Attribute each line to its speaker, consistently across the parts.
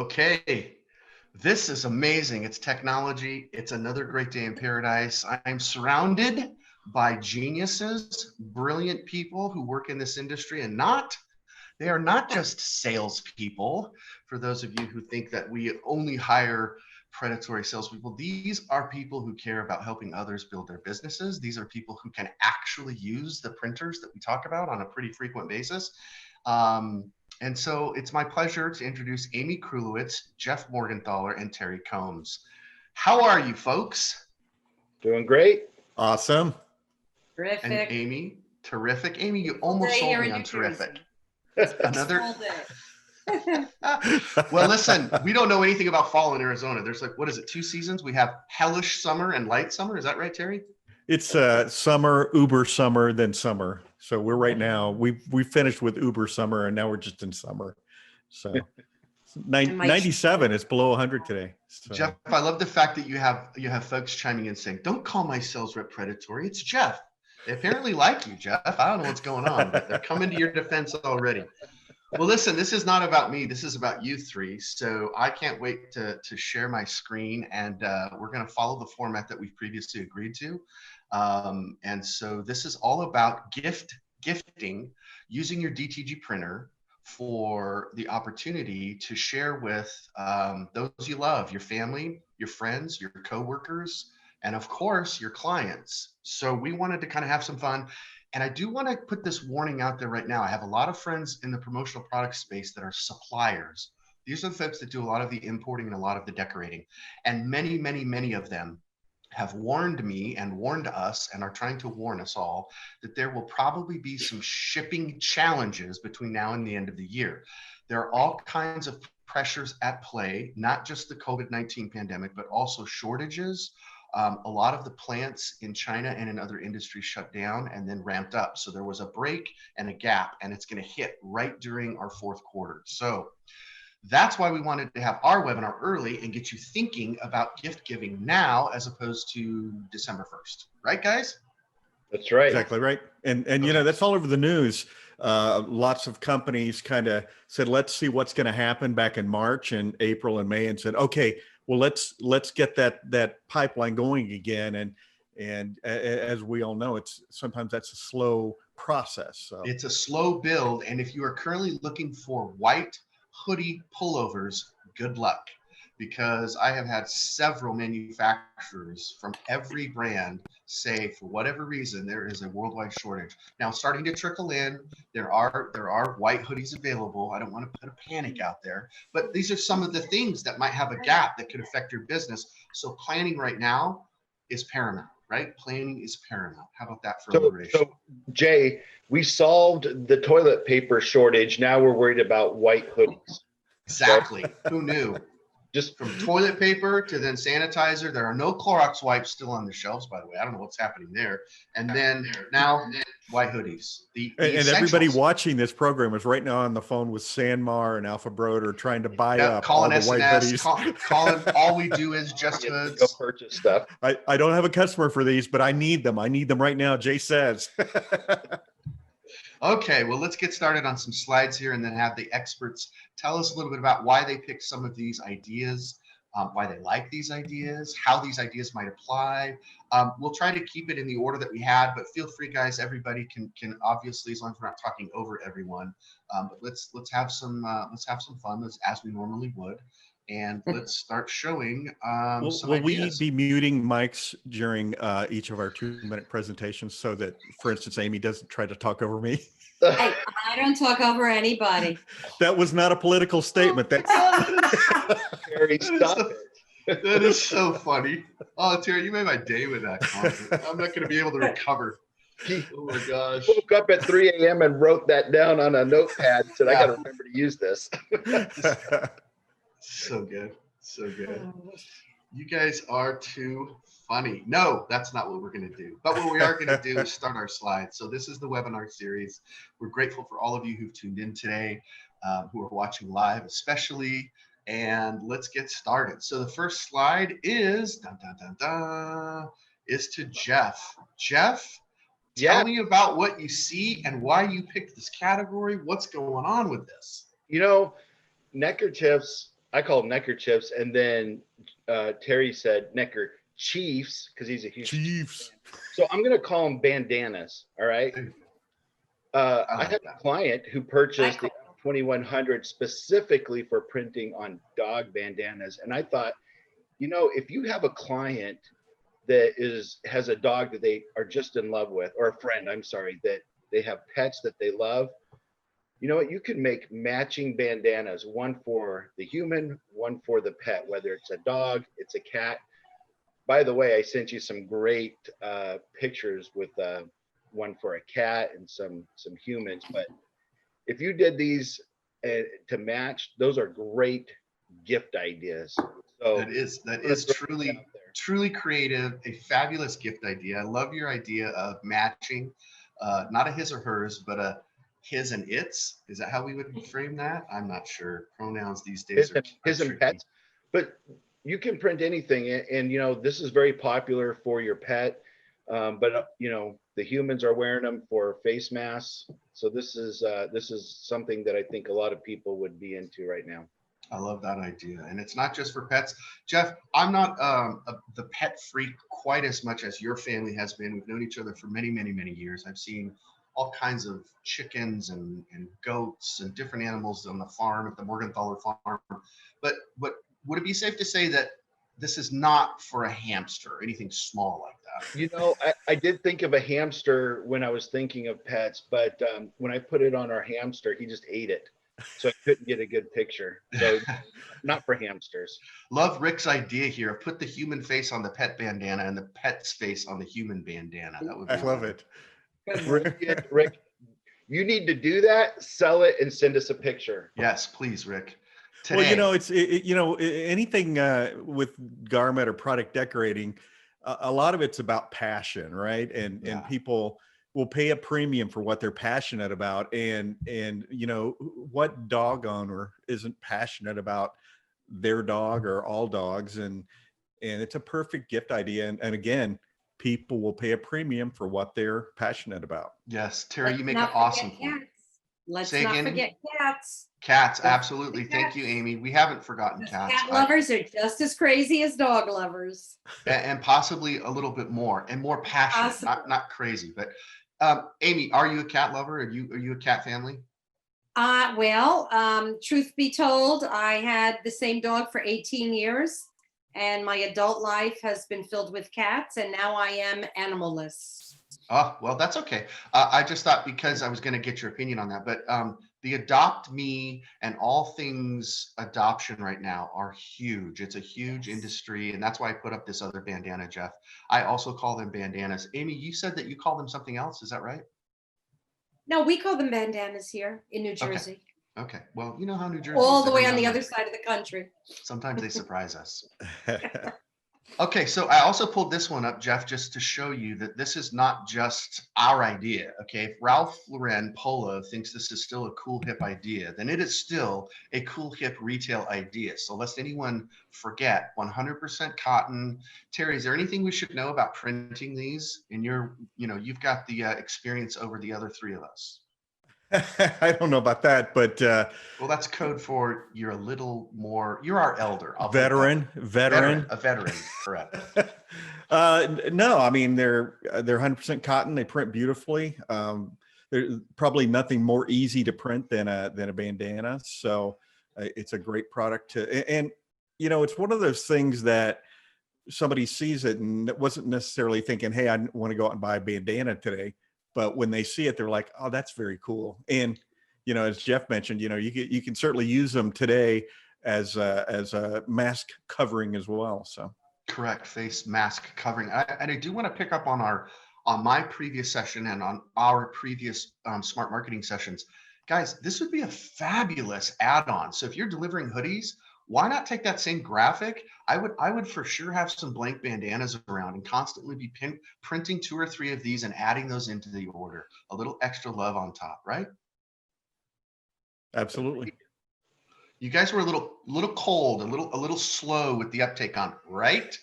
Speaker 1: Okay, this is amazing. It's technology. It's another great day in paradise. I'm surrounded by geniuses, brilliant people who work in this industry they are not just salespeople. For those of you who think that we only hire predatory salespeople, these are people who care about helping others build their businesses. These are people who can actually use the printers that we talk about on a pretty frequent basis. And so it's my pleasure to introduce Amy Krulowitz, Jeff Morgenthaler, and Terry Combs. How are you, folks?
Speaker 2: Doing great.
Speaker 3: Awesome.
Speaker 1: And
Speaker 4: Terrific.
Speaker 1: Amy, terrific. Amy, you
Speaker 4: All
Speaker 1: almost
Speaker 4: day
Speaker 1: sold
Speaker 4: here
Speaker 1: me
Speaker 4: in
Speaker 1: on
Speaker 4: New
Speaker 1: terrific.
Speaker 4: Jersey.
Speaker 1: Another.
Speaker 4: All day.
Speaker 1: Well, listen, we don't know anything about fall in Arizona. There's like, what is it, 2 seasons? We have hellish summer and light summer. Is that right, Terry?
Speaker 3: It's summer, Uber summer, then summer. So we're right now, we finished with Uber summer and now we're just in summer. So 97, it's below 100 today. So.
Speaker 1: Jeff, I love the fact that you have folks chiming in saying, don't call my sales rep predatory. It's Jeff. They apparently like you, Jeff. I don't know what's going on, but they're coming to your defense already. Well, listen, this is not about me. This is about you three. So I can't wait to share my screen, and we're going to follow the format that we've previously agreed to. And so this is all about gifting using your DTG printer for the opportunity to share with those you love, your family, your friends, your coworkers, and of course, your clients. So we wanted to kind of have some fun. And I do want to put this warning out there right now. I have a lot of friends in the promotional product space that are suppliers. These are the folks that do a lot of the importing and a lot of the decorating. And many, many, many of them have warned me and warned us and are trying to warn us all that there will probably be some shipping challenges between now and the end of the year. There are all kinds of pressures at play, not just the COVID-19 pandemic, but also shortages. A lot of the plants in China and in other industries shut down and then ramped up. So there was a break and a gap, and it's going to hit right during our fourth quarter. So that's why we wanted to have our webinar early and get you thinking about gift giving now as opposed to December 1st. Right, guys?
Speaker 2: That's right.
Speaker 3: Exactly right. And okay. You know, that's all over the news. Lots of companies kind of said, let's see what's going to happen back in March and April and May, and said, okay, well, let's get that pipeline going again. And as we all know, sometimes that's a slow process. So
Speaker 1: it's a slow build. And if you are currently looking for white hoodie pullovers, good luck, because I have had several manufacturers from every brand say for whatever reason there is a worldwide shortage. Now starting to trickle in, there are white hoodies available. I don't want to put a panic out there, but these are some of the things that might have a gap that could affect your business. So planning right now is paramount, right? Planning is paramount. How about that for liberation?
Speaker 2: So Jay, we solved the toilet paper shortage. Now we're worried about white hoodies.
Speaker 1: Exactly. Who knew?
Speaker 2: Just
Speaker 1: from toilet paper to then sanitizer. There are no Clorox wipes still on the shelves, by the way. I don't know what's happening there. And then now white hoodies.
Speaker 3: And everybody watching this program is right now on the phone with Sanmar and Alpha Broder trying to buy up all the white hoodies.
Speaker 1: Calling all we do is just hoods.
Speaker 2: Go purchase stuff.
Speaker 3: I don't have a customer for these, but I need them. I need them right now, Jay says.
Speaker 1: Okay, well, let's get started on some slides here and then have the experts tell us a little bit about why they picked some of these ideas, why they like these ideas, how these ideas might apply. We'll try to keep it in the order that we had, but feel free, guys. Everybody can obviously, as long as we're not talking over everyone. But let's have some fun as we normally would, and let's start showing.
Speaker 3: Will we be muting mics during each of our 2-minute presentations so that, for instance, Amy doesn't try to talk over me?
Speaker 4: I don't talk over anybody.
Speaker 3: That was not a political statement. That's
Speaker 2: Terry, stop it.
Speaker 1: That is so funny. Oh, Terry, you made my day with that comment. I'm not going to be able to recover. Oh my gosh.
Speaker 2: Woke up at 3 a.m. and wrote that down on a notepad. Said, I got to remember to use this.
Speaker 1: So good. So good. You guys are too funny. No, that's not what we're going to do. But what we are going to do is start our slides. So this is the webinar series. We're grateful for all of you who've tuned in today, who are watching live especially. And let's get started. So the first slide is, is to Jeff. Jeff, tell me about what you see and why you picked this category. What's going on with this?
Speaker 2: You know, neckerchiefs, I call them neckerchiefs, and then Terry said neckerchiefs because he's a huge
Speaker 3: Chiefs.
Speaker 2: So I'm gonna call them bandanas. All right. I
Speaker 1: like
Speaker 2: had
Speaker 1: that.
Speaker 2: a client who purchased the 2100 specifically for printing on dog bandanas, and I thought, if you have a client that has a dog that they are just in love with, or a friend, I'm sorry, that they have pets that they love, you know what? You can make matching bandanas, one for the human, one for the pet, whether it's a dog, it's a cat. By the way, I sent you some great pictures with one for a cat and some humans. But if you did these to match, those are great gift ideas. So
Speaker 1: that is truly creative, a fabulous gift idea. I love your idea of matching, not a his or hers, but a his and its. Is that how we would frame that? I'm not sure. Pronouns these days are
Speaker 2: his and
Speaker 1: tricky.
Speaker 2: pets, but you can print anything, and this is very popular for your pet. But the humans are wearing them for face masks. So this is something that I think a lot of people would be into right now.
Speaker 1: I love that idea. And it's not just for pets. Jeff, I'm not the pet freak quite as much as your family has been. We've known each other for many, many, many years. I've seen all kinds of chickens and goats and different animals on the farm at the Morgenthaler farm. But would it be safe to say that this is not for a hamster or anything small like that?
Speaker 2: I did think of a hamster when I was thinking of pets, but when I put it on our hamster, he just ate it. So I couldn't get a good picture. So not for hamsters.
Speaker 1: Love Rick's idea here. Put the human face on the pet bandana and the pet's face on the human bandana. That would be
Speaker 3: I love it.
Speaker 2: Rick, you need to do that, sell it, and send us a picture.
Speaker 1: Yes, please, Rick. Today.
Speaker 3: Well, it's anything with garment or product decorating, a lot of it's about passion, right? And people will pay a premium for what they're passionate about, and what dog owner isn't passionate about their dog or all dogs, and it's a perfect gift idea, and again, people will pay a premium for what they're passionate about.
Speaker 1: Yes, Terry, you make an awesome point.
Speaker 4: Let's not forget cats.
Speaker 1: Cats, absolutely. Thank you, Amy. We haven't forgotten cats.
Speaker 4: Cat lovers are just as crazy as dog lovers.
Speaker 1: And possibly a little bit more and more passionate, not crazy. But Amy, are you a cat lover? Are you a cat family?
Speaker 4: Truth be told, I had the same dog for 18 years, and my adult life has been filled with cats, and now I am animalless.
Speaker 1: Oh, well, that's okay. I just thought, because I was going to get your opinion on that, but the Adopt Me and all things adoption right now are huge. It's a huge industry, and that's why I put up this other bandana, Jeff. I also call them bandanas. Amy, you said that you call them something else. Is that right?
Speaker 4: No, we call them bandanas here in New Jersey.
Speaker 1: Okay. Well, you know how New Jersey
Speaker 4: all
Speaker 1: is
Speaker 4: the way on the other side of the country.
Speaker 1: Sometimes they surprise us. Okay, so I also pulled this one up, Jeff, just to show you that this is not just our idea. Okay, if Ralph Lauren Polo thinks this is still a cool, hip idea, then it is still a cool, hip retail idea. So lest anyone forget, 100% cotton. Terry, is there anything we should know about printing these? And you've got the experience over the other three of us.
Speaker 3: I don't know about that, but
Speaker 1: well, that's code for you're our elder.
Speaker 3: A veteran,
Speaker 1: correct.
Speaker 3: No, I mean they're 100% cotton. They print beautifully. There's probably nothing more easy to print than a bandana. So it's a great product and it's one of those things that somebody sees it and wasn't necessarily thinking, hey, I want to go out and buy a bandana today. But when they see it, they're like, oh, that's very cool. And, as Jeff mentioned, you can certainly use them today as a mask covering as well. So
Speaker 1: correct, face mask covering. And I do want to pick up on my previous session and on our previous smart marketing sessions. Guys, this would be a fabulous add-on. So if you're delivering hoodies, why not take that same graphic? I would for sure have some blank bandanas around and constantly be printing 2 or 3 of these and adding those into the order. A little extra love on top, right?
Speaker 3: Absolutely.
Speaker 1: You guys were a little cold, a little slow with the uptake on, right?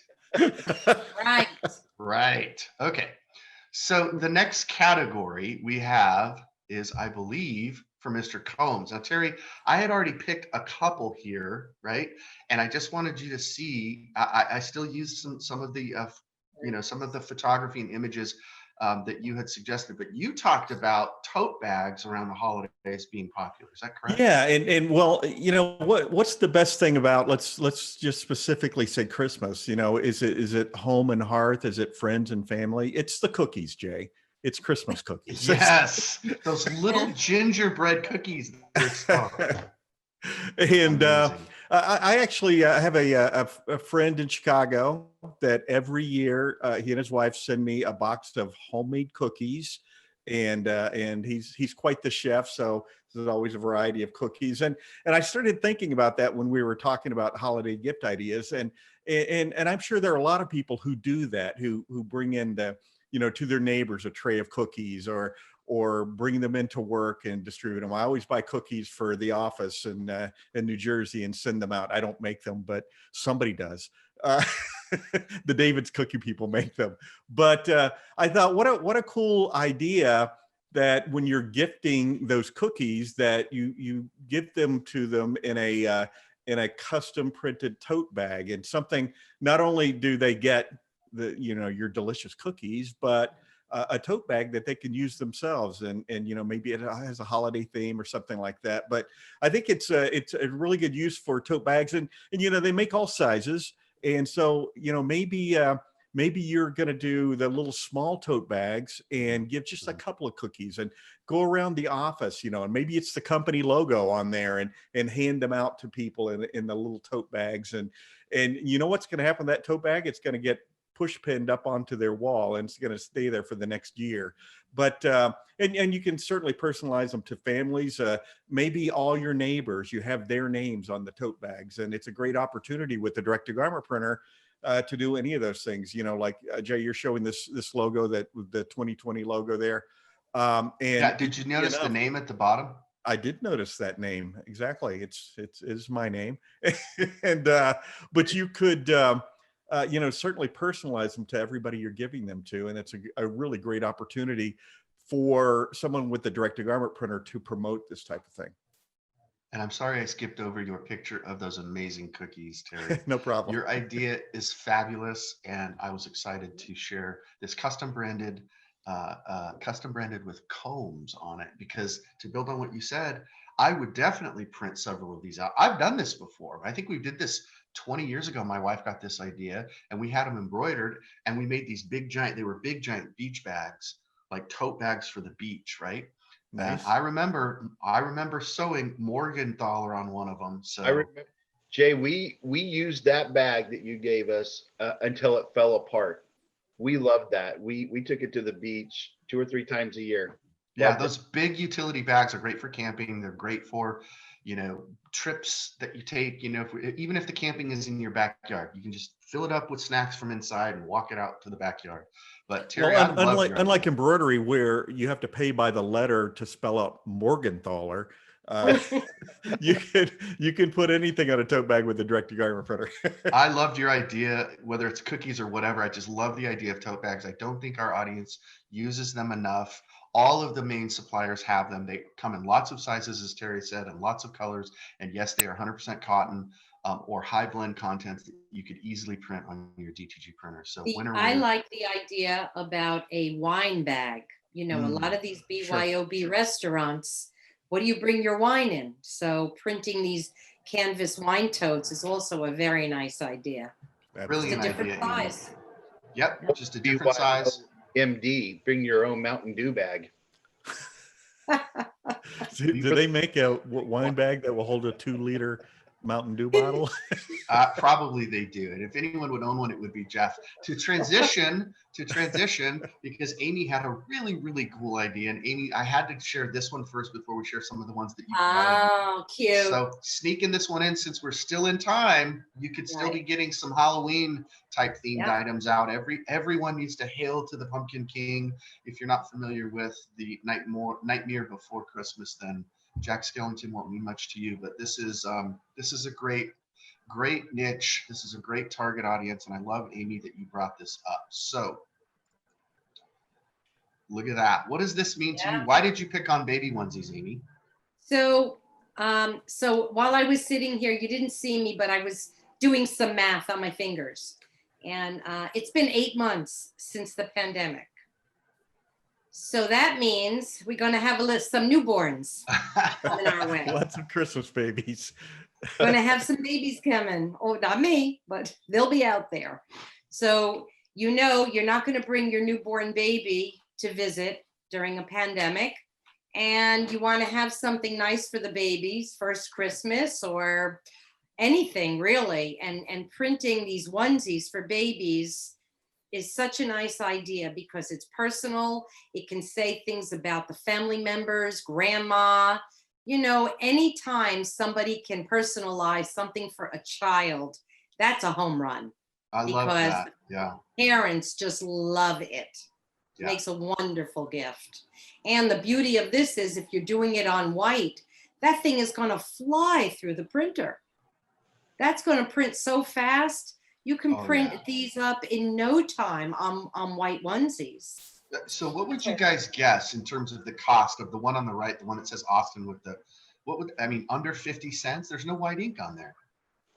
Speaker 4: Right.
Speaker 1: Right. Okay. So the next category we have is, I believe, for Mr. Combs. Now, Terry, I had already picked a couple here, right? And I just wanted you to see. I still used some of the some of the photography and images that you had suggested, but you talked about tote bags around the holidays being popular. Is that correct?
Speaker 3: Yeah, and well, what's the best thing about, let's just specifically say Christmas. Is it home and hearth? Is it friends and family? It's the cookies, Jay. It's Christmas cookies.
Speaker 1: Yes, those little gingerbread cookies. They're
Speaker 3: And
Speaker 1: amazing.
Speaker 3: I actually have a friend in Chicago that every year he and his wife send me a box of homemade cookies, and he's quite the chef, so there's always a variety of cookies. And I started thinking about that when we were talking about holiday gift ideas, and I'm sure there are a lot of people who do that, who bring in to their neighbors a tray of cookies, or bring them into work and distribute them. I always buy cookies for the office in New Jersey and send them out. I don't make them, but somebody does. The David's cookie people make them. But I thought, what a cool idea that when you're gifting those cookies, that you give them to them in a custom printed tote bag, and something. Not only do they get your delicious cookies, but a tote bag that they can use themselves, and maybe it has a holiday theme or something like that. But I think it's a really good use for tote bags, and they make all sizes, and so maybe you're going to do the little small tote bags and give just a couple of cookies and go around the office, and maybe it's the company logo on there, and hand them out to people in the little tote bags, and what's going to happen to that tote bag? It's going to get push pinned up onto their wall, and it's going to stay there for the next year. But and you can certainly personalize them to families. Maybe all your neighbors, you have their names on the tote bags, and it's a great opportunity with the direct to garment printer to do any of those things. Like Jay, you're showing this logo, that the 2020 logo there. And
Speaker 1: yeah, did you notice the name at the bottom?
Speaker 3: I did notice that name. Exactly. It is my name. And but you could certainly personalize them to everybody you're giving them to, and it's a really great opportunity for someone with the direct to garment printer to promote this type of thing.
Speaker 1: And I'm sorry I skipped over your picture of those amazing cookies, Terry.
Speaker 3: No problem.
Speaker 1: Your idea is fabulous, and I was excited to share this custom branded with combs on it, because to build on what you said, I would definitely print several of these out. I've done this before. I think we did this 20 years ago. My wife got this idea, and we had them embroidered, and we made these they were big giant beach bags, like tote bags for the beach, right?
Speaker 3: Nice.
Speaker 1: And I remember sewing Morgenthaler on one of them. So
Speaker 2: I remember, Jay, we used that bag that you gave us until it fell apart. We loved that. We took it to the beach 2 or 3 times a year.
Speaker 1: Yeah, those big utility bags are great for camping. They're great for, trips that you take. Even if the camping is in your backyard, you can just fill it up with snacks from inside and walk it out to the backyard. But Terry,
Speaker 3: unlike embroidery, where you have to pay by the letter to spell out Morgenthaler, you can put anything on a tote bag with a direct to garment printer.
Speaker 1: I loved your idea, whether it's cookies or whatever. I just love the idea of tote bags. I don't think our audience uses them enough. All of the main suppliers have them. They come in lots of sizes, as Terry said, and lots of colors. And yes, they are 100% cotton or high blend contents that you could easily print on your DTG printer. So
Speaker 4: I like the idea about a wine bag. A lot of these BYOB restaurants, what do you bring your wine in? So printing these canvas wine totes is also a very nice idea.
Speaker 1: Brilliant
Speaker 4: Just a different
Speaker 1: idea.
Speaker 4: size.
Speaker 1: Yep, just a different size.
Speaker 2: MD, bring your own Mountain Dew bag.
Speaker 3: Do they make a wine bag that will hold a 2-liter Mountain Dew bottle?
Speaker 1: Probably they do. And if anyone would own one, it would be Jeff. To transition, because Amy had a really, really cool idea. And Amy, I had to share this one first before we share some of the ones that you
Speaker 4: Oh, cute.
Speaker 1: So sneaking this one in, since we're still in time, you could still be getting some Halloween type themed items out. Everyone needs to hail to the Pumpkin King. If you're not familiar with the Nightmare Before Christmas, then Jack Skellington won't mean much to you, but this is a great niche. This is a great target audience, and I love, Amy, that you brought this up. So Look at that. What does this mean to you? Why did you pick on baby onesies, Amy?
Speaker 4: So, so while I was sitting here, you didn't see me, but I was doing some math on my fingers. And it's been 8 months since the pandemic. So that means we're going to have some newborns coming our way.
Speaker 3: Lots of Christmas babies.
Speaker 4: Going to have some babies coming. Oh, not me, but they'll be out there. So, you know, you're not going to bring your newborn baby to visit during a pandemic. And you want to have something nice for the babies, first Christmas or anything really. And printing these onesies for babies is such a nice idea because it's personal. It can say things about the family members, grandma, you know, anytime somebody can personalize something for a child, that's a home run.
Speaker 1: I love that. Yeah.
Speaker 4: Parents just love it. It makes a wonderful gift. And the beauty of this is if you're doing it on white, that thing is going to fly through the printer. That's going to print so fast. You can print these up in no time on white onesies.
Speaker 1: So what would you guys guess in terms of the cost of the one on the right, the one that says Austin with the, under 50 cents? There's no white ink on there.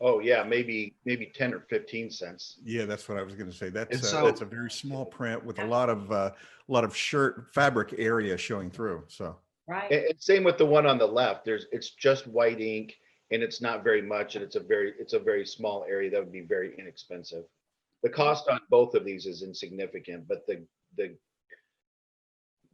Speaker 2: Oh yeah, maybe 10 or 15 cents.
Speaker 3: Yeah, that's what I was going to say. That's a very small print with a lot of shirt fabric area showing through. So
Speaker 4: right.
Speaker 2: And same with the one on the left. It's just white ink and it's not very much, and it's a very small area that would be very inexpensive. The cost on both of these is insignificant, but the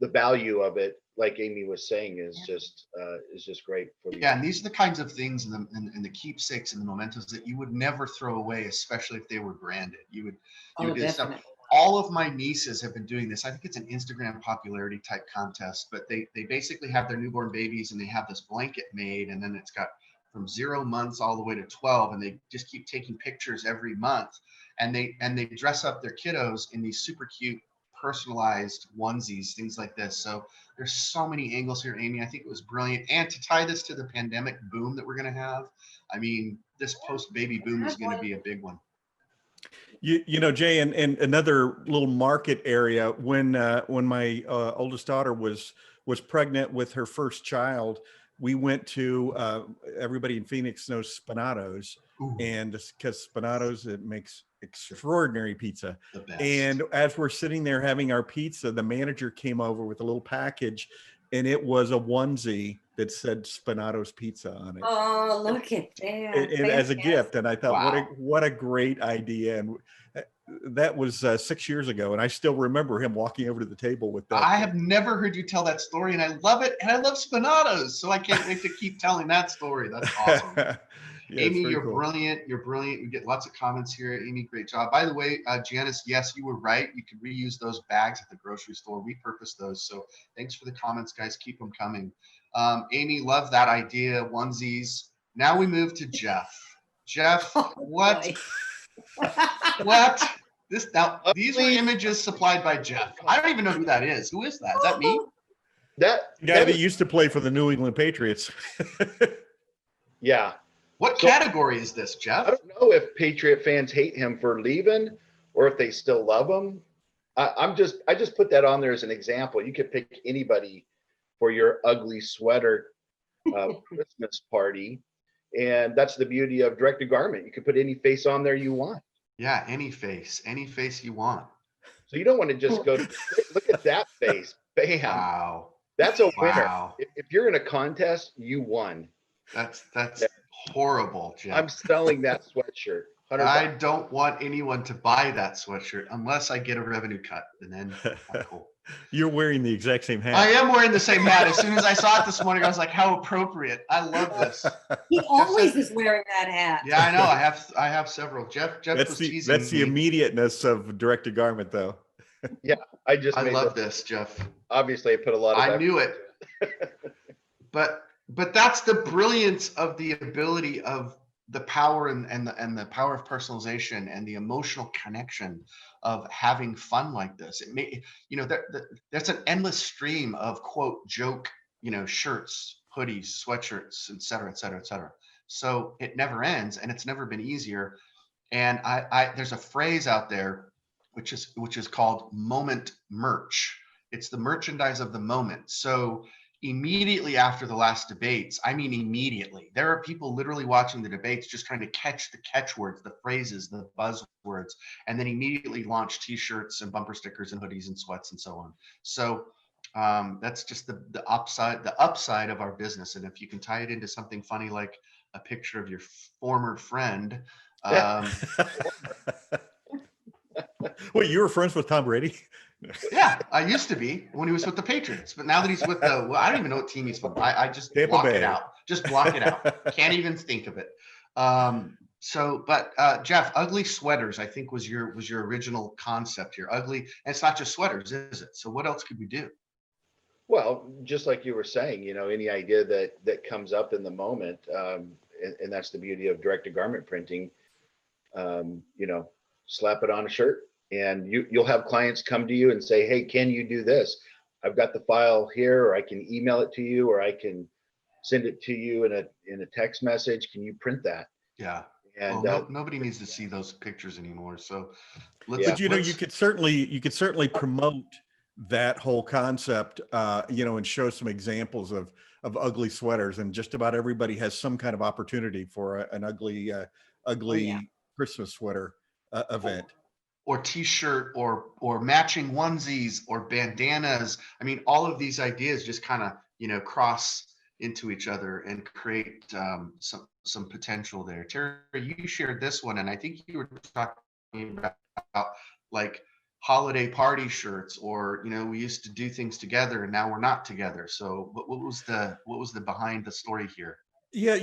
Speaker 2: value of it, like Amy was saying, is just great for the
Speaker 1: and these are the kinds of things and the keepsakes and the mementos that you would never throw away, especially if they were branded. You would do stuff. All of my nieces have been doing this. I think it's an Instagram popularity type contest, but they basically have their newborn babies and they have this blanket made, and then it's got from 0 months all the way to 12, and they just keep taking pictures every month, and they dress up their kiddos in these super cute personalized onesies, things like this. So there's so many angles here, Amy. I think it was brilliant. And to tie this to the pandemic boom that we're going to have, I mean, this post-baby boom is going to be a big one.
Speaker 3: You know, Jay, and another little market area, when my oldest daughter was pregnant with her first child, we went to everybody in Phoenix knows Spinatos. Ooh. And because Spinatos, it makes extraordinary pizza. And as we're sitting there having our pizza, the manager came over with a little package, and it was a onesie that said Spinatos Pizza on it.
Speaker 4: Oh, look at that!
Speaker 3: As a gift, and I thought, what a great idea! And that was 6 years ago, and I still remember him walking over to the table with that.
Speaker 1: I have never heard you tell that story, and I love it, and I love Spinatos, so I can't wait to keep telling that story. That's awesome. Yeah, Amy, you're cool. Brilliant. You're brilliant. We get lots of comments here. Amy, great job. By the way, Janice, yes, you were right. You could reuse those bags at the grocery store. Repurpose those. So thanks for the comments, guys. Keep them coming. Amy, love that idea. Onesies. Now we move to Jeff. Jeff, what? What? These were images supplied by Jeff. I don't even know who that is. Who is that? Is that me?
Speaker 2: That
Speaker 3: guy that used to play for the New England Patriots.
Speaker 2: Yeah.
Speaker 1: What category is this, Jeff?
Speaker 2: I don't know if Patriot fans hate him for leaving or if they still love him. I just put that on there as an example. You could pick anybody for your ugly sweater Christmas party. And that's the beauty of direct-to-garment. You can put any face on there you want.
Speaker 1: Yeah, any face you want.
Speaker 2: So you don't want to just go to, look at that face. Bam.
Speaker 1: Wow.
Speaker 2: That's a winner. Wow. If you're in a contest, you won.
Speaker 1: That's horrible, Jeff.
Speaker 2: I'm selling that sweatshirt.
Speaker 1: I don't want anyone to buy that sweatshirt unless I get a revenue cut, and then I'm cool.
Speaker 3: You're wearing the exact same hat.
Speaker 1: I am wearing the same hat. As soon as I saw it this morning, I was like, how appropriate. I love this.
Speaker 4: He always is wearing that hat.
Speaker 1: Yeah, I know. I have several. Jeff was teasing me.
Speaker 3: That's the immediateness of direct-to-garment, though.
Speaker 2: Yeah, I
Speaker 1: love this, Jeff.
Speaker 2: Obviously, I put a lot of
Speaker 1: I knew it. But that's the brilliance of the ability of the power and the power of personalization and the emotional connection of having fun like this. It may, that's an endless stream of quote joke, shirts, hoodies, sweatshirts, et cetera, et cetera, et cetera. So it never ends, and it's never been easier. And I there's a phrase out there which is called moment merch. It's the merchandise of the moment. So immediately after the last debates, I mean, immediately, there are people literally watching the debates, just trying to catch the catchwords, the phrases, the buzzwords, and then immediately launch t-shirts and bumper stickers and hoodies and sweats and so on. So that's just the upside of our business. And if you can tie it into something funny, like a picture of your former friend, um,
Speaker 3: Wait, you were friends with Tom Brady?
Speaker 1: yeah, I used to be when he was with the Patriots, but now that he's with the, well, I don't even know what team he's with. I just
Speaker 3: Tampa
Speaker 1: block it
Speaker 3: Bay.
Speaker 1: out. Just block it out. Can't even think of it. But Jeff, ugly sweaters, I think was your original concept here. Ugly, and it's not just sweaters, is it? So what else could we do?
Speaker 2: Well, just like you were saying, any idea that comes up in the moment, and that's the beauty of direct to garment printing. Slap it on a shirt, and you'll have clients come to you and say, "Hey, can you do this? I've got the file here, or I can email it to you, or I can send it to you in a text message. Can you print that?"
Speaker 1: Yeah.
Speaker 2: And
Speaker 1: Well, nobody needs to see those pictures anymore. So
Speaker 3: But you
Speaker 1: let's
Speaker 3: could certainly promote that whole concept, and show some examples of ugly sweaters, and just about everybody has some kind of opportunity for an ugly
Speaker 4: Oh, yeah.
Speaker 3: Christmas sweater event.
Speaker 1: or t-shirt or matching onesies or bandanas. I mean, all of these ideas just kind of, cross into each other and create some potential there. Terry, you shared this one, and I think you were talking about like holiday party shirts, or we used to do things together and now we're not together. So what was the behind the story here?
Speaker 3: Yeah,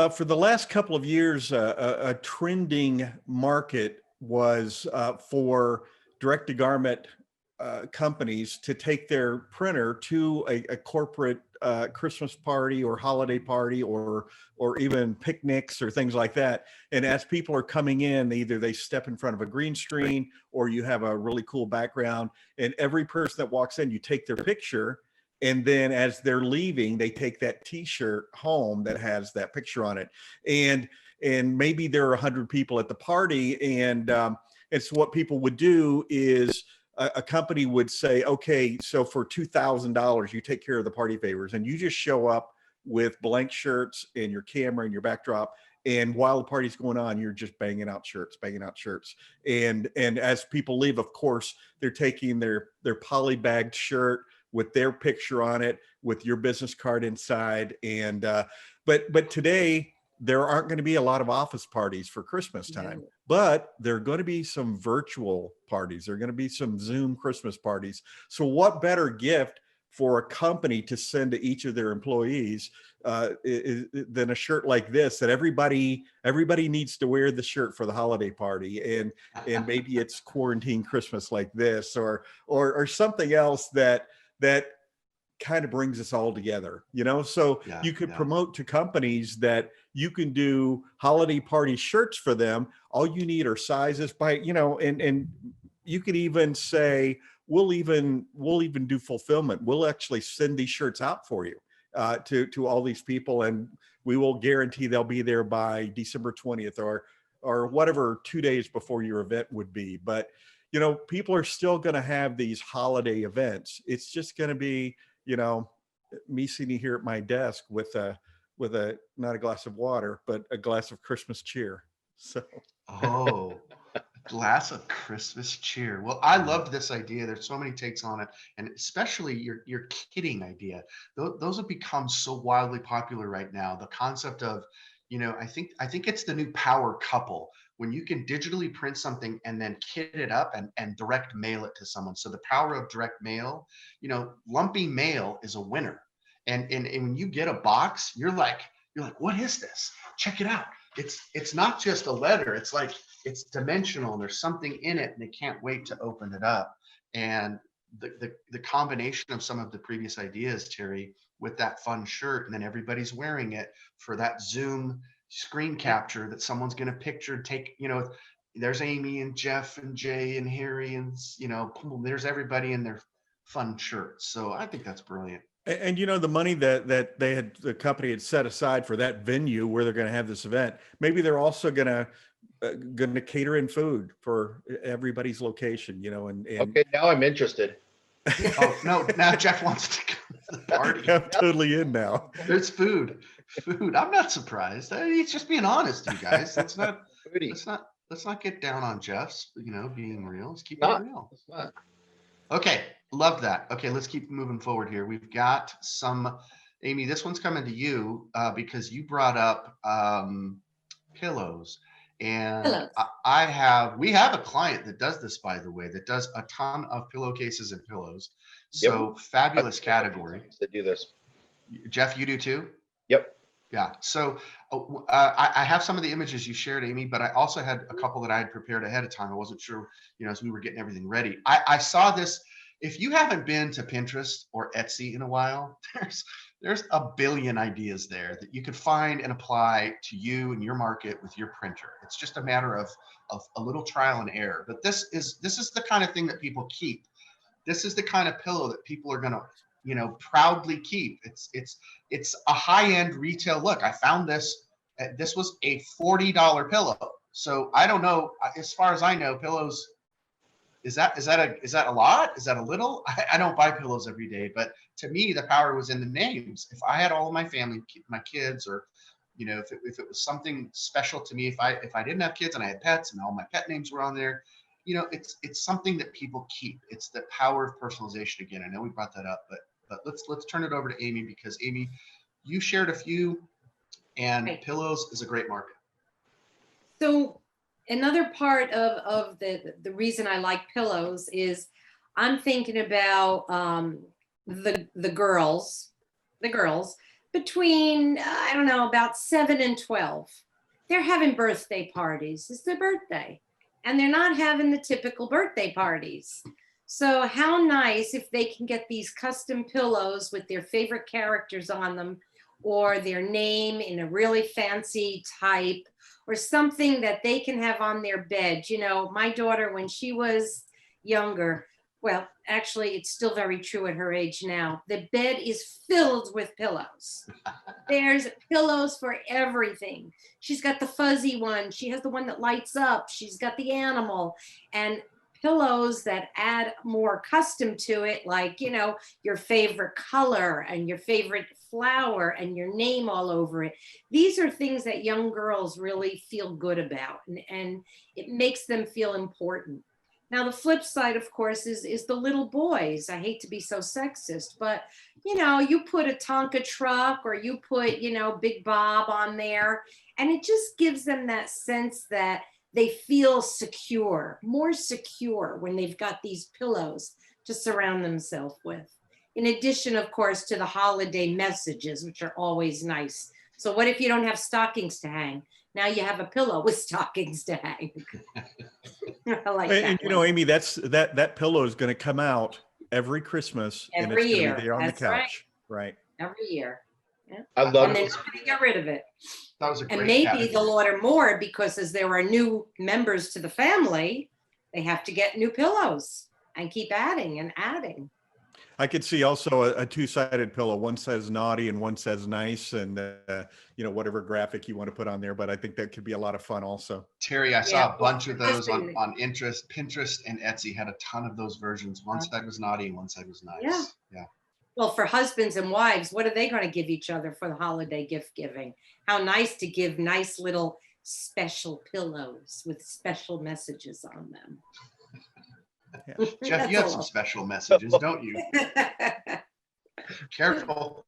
Speaker 3: for the last couple of years, a trending market was for direct-to-garment companies to take their printer to a corporate Christmas party or holiday party, or even picnics or things like that. And as people are coming in, either they step in front of a green screen, or you have a really cool background, and every person that walks in, you take their picture. And then as they're leaving, they take that t-shirt home that has that picture on it. And maybe there are 100 people at the party. And so what people would do is a company would say, okay, so for $2,000, you take care of the party favors, and you just show up with blank shirts and your camera and your backdrop. And while the party's going on, you're just banging out shirts. And as people leave, of course, they're taking their poly-bagged shirt with their picture on it, with your business card inside. And but today there aren't going to be a lot of office parties for Christmas time, but there are going to be some virtual parties. There are going to be some Zoom Christmas parties. So what better gift for a company to send to each of their employees than a shirt like this, that everybody needs to wear the shirt for the holiday party, and maybe it's quarantine Christmas like this, or something else that kind of brings us all together, so you could promote to companies that you can do holiday party shirts for them. All you need are sizes by, and you could even say, we'll even do fulfillment. We'll actually send these shirts out for you to all these people, and we will guarantee they'll be there by December 20th or whatever 2 days before your event would be. But people are still going to have these holiday events. It's just going to be, me sitting here at my desk with a not a glass of water, but a glass of Christmas cheer. So
Speaker 1: Oh, glass of Christmas cheer. Well, I loved this idea. There's so many takes on it, and especially your kitting idea. Those have become so wildly popular right now. The concept of, I think it's the new power couple, when you can digitally print something and then kit it up and direct mail it to someone. So the power of direct mail, lumpy mail is a winner. And when you get a box, you're like, what is this? Check it out. It's not just a letter. It's like, it's dimensional, and there's something in it, and they can't wait to open it up. And the combination of some of the previous ideas, Terry, with that fun shirt, and then everybody's wearing it for that Zoom screen capture that someone's going to take, there's Amy and Jeff and Jay and Harry, and there's everybody in their fun shirts. So I think that's brilliant.
Speaker 3: And the money that the company had set aside for that venue where they're going to have this event, maybe they're also going to cater in food for everybody's location, and
Speaker 2: okay, now I'm interested.
Speaker 1: Oh no, now Jeff wants to come to the party.
Speaker 3: I'm totally in now.
Speaker 1: There's food. I'm not surprised. He's just being honest, you guys.
Speaker 2: Foodie.
Speaker 1: Let's not get down on Jeff's, being real. Let's keep it
Speaker 2: Not.
Speaker 1: real.
Speaker 2: It's not.
Speaker 1: Okay, love that. Okay, let's keep moving forward here. We've got some, Amy, this one's coming to you because you brought up pillows. And
Speaker 4: Pillows.
Speaker 1: we have a client that does this, by the way, that does a ton of pillowcases and pillows. So fabulous category.
Speaker 2: To do this.
Speaker 1: Jeff, you do too?
Speaker 2: Yep.
Speaker 1: Yeah. So I have some of the images you shared, Amy, but I also had a couple that I had prepared ahead of time. I wasn't sure, as we were getting everything ready. I saw this. If you haven't been to Pinterest or Etsy in a while, there's a billion ideas there that you could find and apply to you and your market with your printer. It's just a matter of a little trial and error. But this is the kind of thing that people keep. This is the kind of pillow that people are going to proudly keep. It's a high-end retail look. I found this. This was a $40 pillow. So I don't know. As far as I know, pillows. Is that a lot? Is that a little? I don't buy pillows every day, but to me, the power was in the names. If I had all of my family, my kids, or if it was something special to me, if I didn't have kids and I had pets and all my pet names were on there, it's something that people keep. It's the power of personalization. Again, I know we brought that up, but let's turn it over to Amy, because Amy, you shared a few, and
Speaker 4: Right.
Speaker 1: pillows is a great market.
Speaker 4: So another part of the reason I like pillows is I'm thinking about the girls between I don't know, about 7 and 12. They're having birthday parties. It's their birthday, and they're not having the typical birthday parties. So how nice if they can get these custom pillows with their favorite characters on them, or their name in a really fancy type, or something that they can have on their bed. My daughter, when she was younger, well, actually, it's still very true at her age now, the bed is filled with pillows. There's pillows for everything. She's got the fuzzy one. She has the one that lights up. She's got the animal, and pillows that add more custom to it, like, your favorite color and your favorite flower and your name all over it. These are things that young girls really feel good about, and it makes them feel important. Now, the flip side, of course, is the little boys. I hate to be so sexist, but, you put a Tonka truck, or you put, Big Bob on there, and it just gives them that sense that they feel secure, more secure when they've got these pillows to surround themselves with. In addition, of course, to the holiday messages, which are always nice. So what if you don't have stockings to hang? Now you have a pillow with stockings to hang. I like that.
Speaker 3: And Amy, that pillow is going to come out every Christmas, and it's
Speaker 4: Every
Speaker 3: going to
Speaker 4: year.
Speaker 3: be there on the
Speaker 4: That's right.
Speaker 3: couch. Right.
Speaker 4: Every year. Yeah.
Speaker 2: I love
Speaker 4: And they're
Speaker 2: it.
Speaker 4: not going to get rid of it.
Speaker 1: That was a great
Speaker 4: And maybe
Speaker 1: category.
Speaker 4: they'll order more, because as there are new members to the family, they have to get new pillows and keep adding and adding.
Speaker 3: I could see also a two-sided pillow. One says naughty and one says nice, and whatever graphic you want to put on there. But I think that could be a lot of fun also.
Speaker 1: Terry, I saw a bunch of those
Speaker 4: husband-
Speaker 1: on Pinterest and Etsy had a ton of those versions. One side was naughty and one side was nice.
Speaker 4: Yeah. Well, for husbands and wives, what are they going to give each other for the holiday gift giving? How nice to give nice little special pillows with special messages on them.
Speaker 3: Yeah.
Speaker 1: Jeff, you have some special messages, don't you? Careful,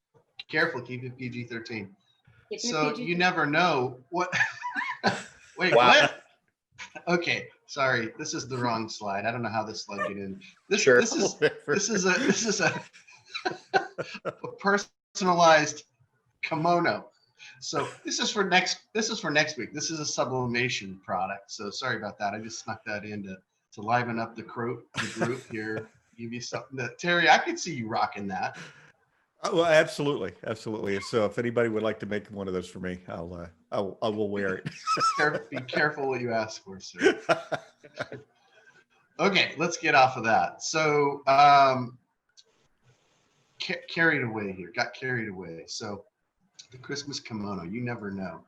Speaker 1: keep it PG-13. So you never know what. Wait,
Speaker 2: Wow.
Speaker 1: what? Okay, sorry, this is the wrong slide. I don't know how this slide get in. This is a personalized kimono. So this is for next week. This is a sublimation product. So sorry about that. I just snuck that in to liven up the group here. Give you something that, Terry, I could see you rocking that.
Speaker 3: Well, absolutely. So if anybody would like to make one of those for me, I will wear it.
Speaker 1: Be careful what you ask for, sir. Okay, let's get off of that. So carried away here, got carried away. So the Christmas kimono, you never know.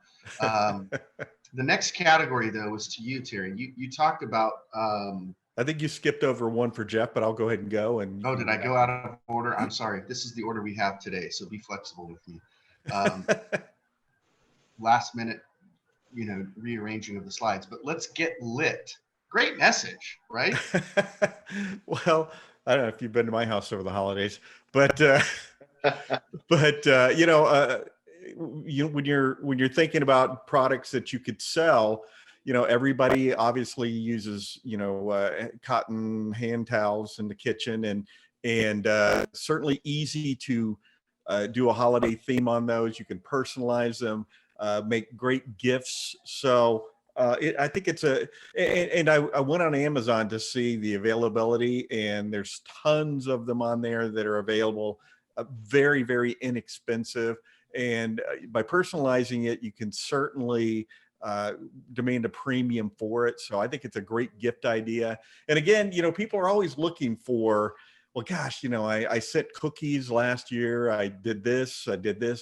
Speaker 1: The next category, though, was to you, Terry. You talked about
Speaker 3: I think you skipped over one for Jeff, but I'll go ahead and go. And
Speaker 1: Oh, did I go out of order? I'm sorry. This is the order we have today, so be flexible with me. Last minute, rearranging of the slides, but let's get lit. Great message, right?
Speaker 3: Well, I don't know if you've been to my house over the holidays, but when you're thinking about products that you could sell, everybody obviously uses cotton hand towels in the kitchen, and certainly easy to do a holiday theme on those. You can personalize them, make great gifts. So I think it's I went on Amazon to see the availability, and there's tons of them on there that are available, very, very inexpensive. And by personalizing it, you can certainly demand a premium for it. So I think it's a great gift idea. And again, people are always looking for, well, gosh, I sent cookies last year. I did this.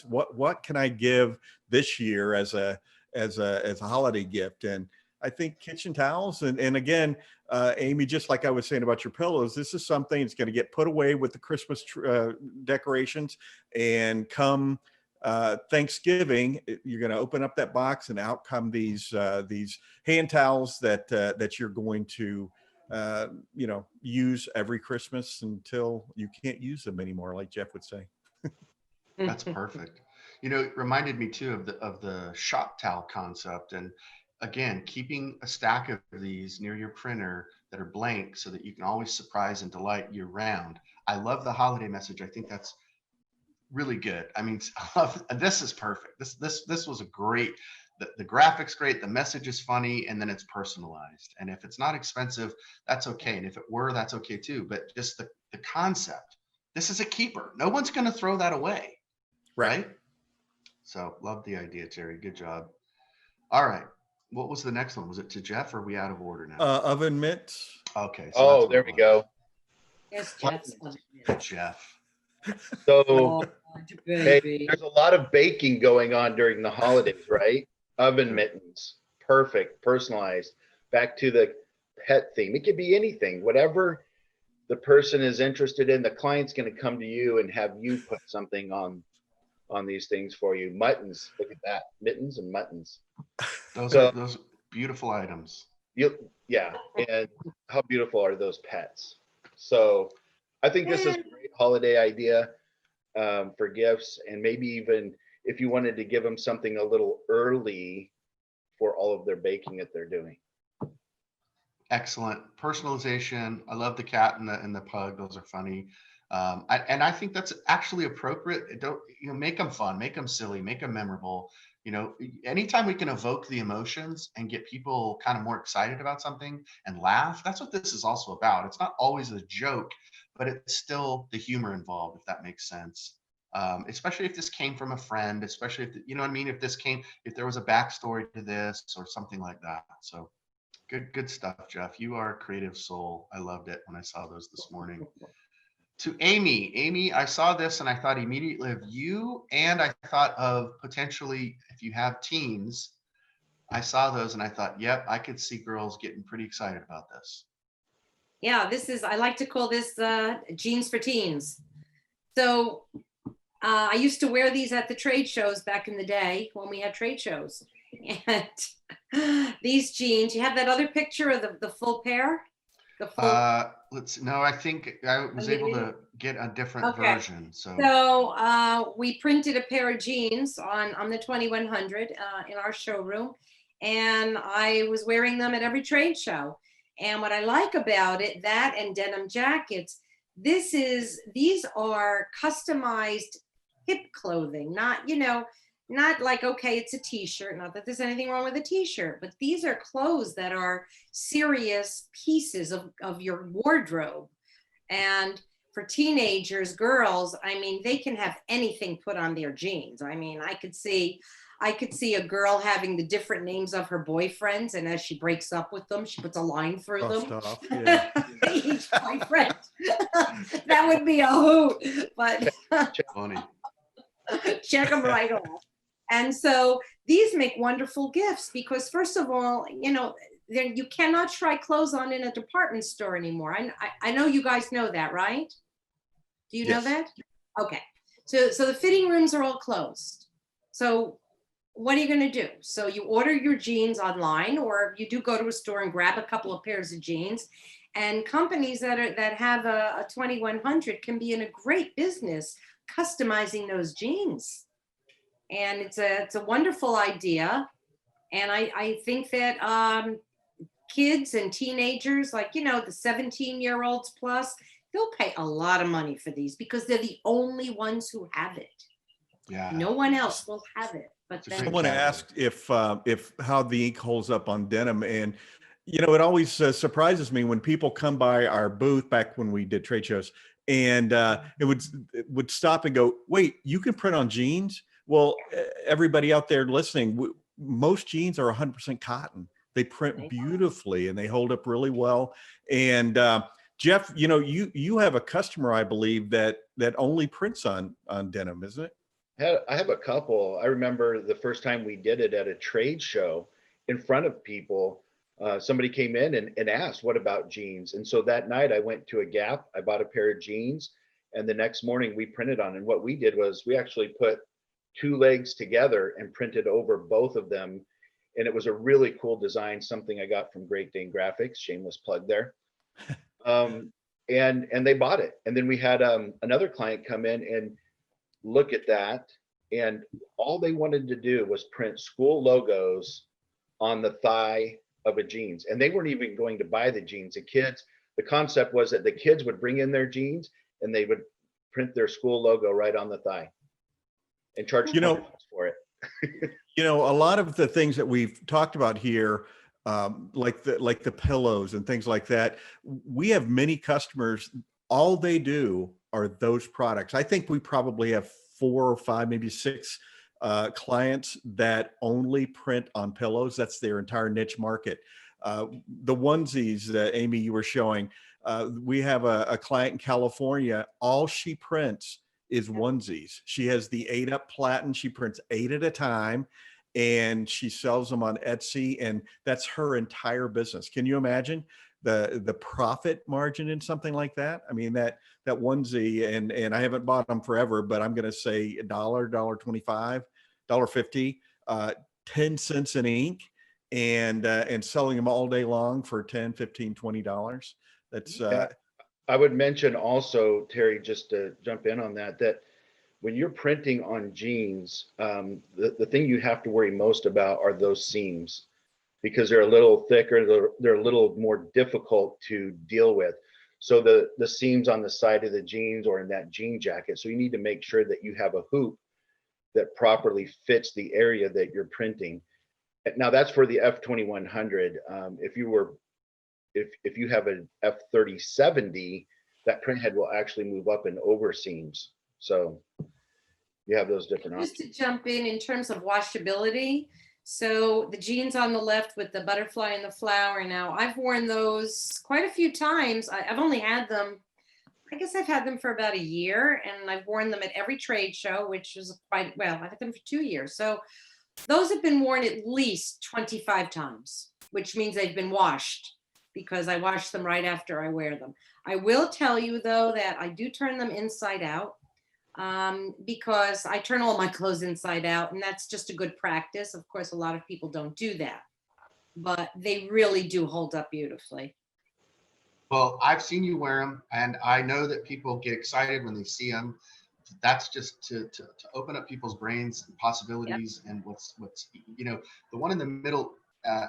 Speaker 3: What can I give this year as a holiday gift? And I think kitchen towels, and again, Amy, just like I was saying about your pillows, this is something that's going to get put away with the Christmas decorations, and come Thanksgiving, you're going to open up that box, and out come these hand towels that you're going to use every Christmas until you can't use them anymore, like Jeff would say.
Speaker 1: That's perfect. It reminded me too of the shop towel concept. And again, keeping a stack of these near your printer that are blank so that you can always surprise and delight year round. I love the holiday message. I think that's really good. I mean, this is perfect. This was a great, the graphics great, the message is funny, and then it's personalized. And if it's not expensive, that's okay. And if it were, that's okay too. But just the concept, this is a keeper. No one's going to throw that away. Right? So love the idea, Terry. Good job. All right. What was the next one? Was it to Jeff, or are we out of order now?
Speaker 3: Oven mitts.
Speaker 1: Okay.
Speaker 2: So there we go.
Speaker 4: Yes, Jeff's
Speaker 1: Jeff.
Speaker 2: So hey, there's a lot of baking going on during the holidays, right? Oven mittens, perfect, personalized. Back to the pet theme. It could be anything, whatever the person is interested in. The client's going to come to you and have you put something on these things for you. Muttons, look at that, mittens and muttons.
Speaker 1: Those are beautiful items.
Speaker 2: Yeah, and how beautiful are those pets? So I think this is a great holiday idea for gifts, and maybe even if you wanted to give them something a little early for all of their baking that they're doing.
Speaker 1: Excellent personalization. I love the cat and the pug. Those are funny. I think that's actually appropriate. Don't make them fun, make them silly, make them memorable. Anytime we can evoke the emotions and get people kind of more excited about something and laugh, that's what this is also about. It's not always a joke, but it's still the humor involved, if that makes sense. Especially if this came from a friend, especially if if there was a backstory to this or something like that. So good stuff, Jeff. You are a creative soul. I loved it when I saw those this morning. To Amy, I saw this and I thought immediately of you, and I thought of potentially, if you have teens, I saw those and I thought, yep, I could see girls getting pretty excited about this.
Speaker 4: Yeah, I like to call this jeans for teens. So I used to wear these at the trade shows back in the day when we had trade shows. And these jeans, you have that other picture of the full pair?
Speaker 1: I think I was able to get a different version.
Speaker 4: So we printed a pair of jeans on the 2100 in our showroom, and I was wearing them at every trade show. And what I like about it, that and denim jackets, these are customized hip clothing, not like, okay, it's a t-shirt, not that there's anything wrong with a t-shirt, but these are clothes that are serious pieces of your wardrobe. And for teenagers, girls, I mean, they can have anything put on their jeans. I mean, I could see a girl having the different names of her boyfriends, and as she breaks up with them, she puts a line through them. Yeah. Each boyfriend. That would be a hoot, but
Speaker 1: funny.
Speaker 4: Check them right off. And so these make wonderful gifts because, first of all, then you cannot try clothes on in a department store anymore. I know you guys know that, right? Do you know
Speaker 3: Yes.
Speaker 4: that? Okay. So the fitting rooms are all closed. So what are you going to do? So you order your jeans online, or you do go to a store and grab a couple of pairs of jeans. And companies that have a 2100 can be in a great business customizing those jeans. And it's a wonderful idea. And I think that kids and teenagers, like, you know, the 17-year-olds plus, they'll pay a lot of money for these because they're the only ones who have it.
Speaker 1: Yeah.
Speaker 4: No one else will have it. But then
Speaker 3: Someone asked if how the ink holds up on denim, and you know, it always surprises me when people come by our booth back when we did trade shows, and it would stop and go, "Wait, you can print on jeans?" Well, everybody out there listening, most jeans are 100% cotton. They print beautifully and they hold up really well. And Jeff, you know, you have a customer, I believe, that only prints on denim, isn't it?
Speaker 2: I have a couple. I remember the first time we did it at a trade show in front of people. Somebody came in and asked, "What about jeans?" And so that night I went to a Gap. I bought a pair of jeans, and the next morning we printed on. And what we did was we actually put two legs together and printed over both of them. And it was a really cool design, something I got from Great Dane Graphics. Shameless plug there. And they bought it. And then we had another client come in and look at that, and all they wanted to do was print school logos on the thigh of a jeans, and they weren't even going to buy the jeans. The concept was that the kids would bring in their jeans and they would print their school logo right on the thigh and charge $20 for it.
Speaker 3: You know, a lot of the things that we've talked about here, like the pillows and things like that, we have many customers, all they do are those products. I think we probably have 4 or 5, maybe 6 clients that only print on pillows. That's their entire niche market. The onesies that Amy, you were showing, we have a client in California, all she prints is onesies. She has the 8-up platen. She prints 8 at a time, and she sells them on Etsy, and that's her entire business. Can you imagine the profit margin in something like that? I mean, that onesie, and I haven't bought them forever, but I'm going to say $1, $1.25, $1.50, 10 cents an ink, and selling them all day long for $10, $15, $20. That's
Speaker 2: I would mention also, Terry, just to jump in on that when you're printing on jeans, the thing you have to worry most about are those seams, because they're a little thicker, they're a little more difficult to deal with. So the seams on the side of the jeans or in that jean jacket, so you need to make sure that you have a hoop that properly fits the area that you're printing. Now that's for the F2100. If you have an F3070, that print head will actually move up and over seams. So you have those different options.
Speaker 4: Just to jump in terms of washability. So the jeans on the left with the butterfly and the flower, now I've worn those quite a few times. I've only had them, I guess I've had them for about a year, and I've worn them at every trade show, which is quite, well, I've had them for 2 years. So those have been worn at least 25 times, which means they've been washed, because I wash them right after I wear them. I will tell you though that I do turn them inside out, because I turn all my clothes inside out, and that's just a good practice. Of course, a lot of people don't do that, but they really do hold up beautifully.
Speaker 1: Well, I've seen you wear them, and I know that people get excited when they see them. That's just to open up people's brains and possibilities. Yep. And what's you know, the one in the middle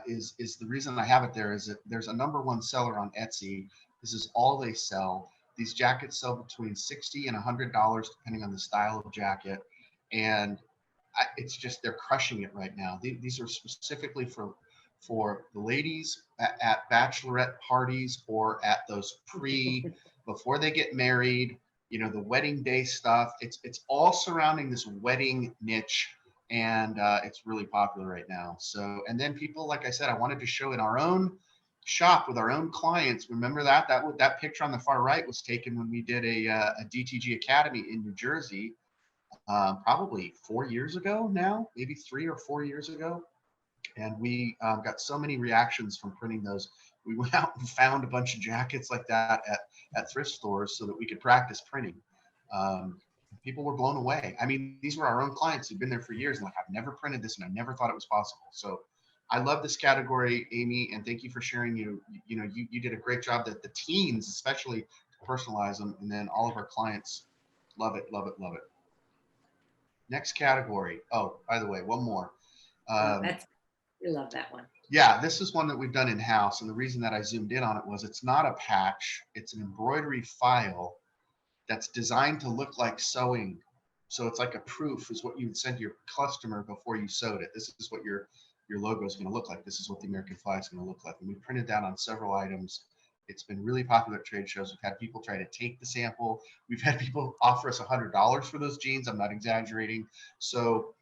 Speaker 1: is the reason I have it there is that there's a #1 seller on Etsy. This is all they sell. These jackets sell between $60 and $100 depending on the style of jacket, and it's just, they're crushing it right now. These are specifically for the ladies at bachelorette parties, or at those before they get married, you know, the wedding day stuff. It's all surrounding this wedding niche, and it's really popular right now. So, and then people, like I said, I wanted to show in our own shop with our own clients. Remember that picture on the far right was taken when we did a DTG Academy in New Jersey, probably 4 years ago now, maybe 3 or 4 years ago. And we got so many reactions from printing those. We went out and found a bunch of jackets like that at thrift stores so that we could practice printing. People were blown away. I mean, these were our own clients who've been there for years and like, I've never printed this and I never thought it was possible. So I love this category, Amy, and thank you for sharing. You did a great job that the teens, especially, to personalize them, and then all of our clients love it, love it, love it. Next category. Oh, by the way, one more.
Speaker 4: We love that one.
Speaker 1: Yeah, this is one that we've done in-house, and the reason that I zoomed in on it was it's not a patch, it's an embroidery file that's designed to look like sewing. So it's like a proof is what you would send to your customer before you sewed it. This is what your logo is going to look like. This is what the American flag is going to look like. And we printed that on several items. It's been really popular at trade shows. We've had people try to take the sample. We've had people offer us $100 for those jeans. I'm not exaggerating. So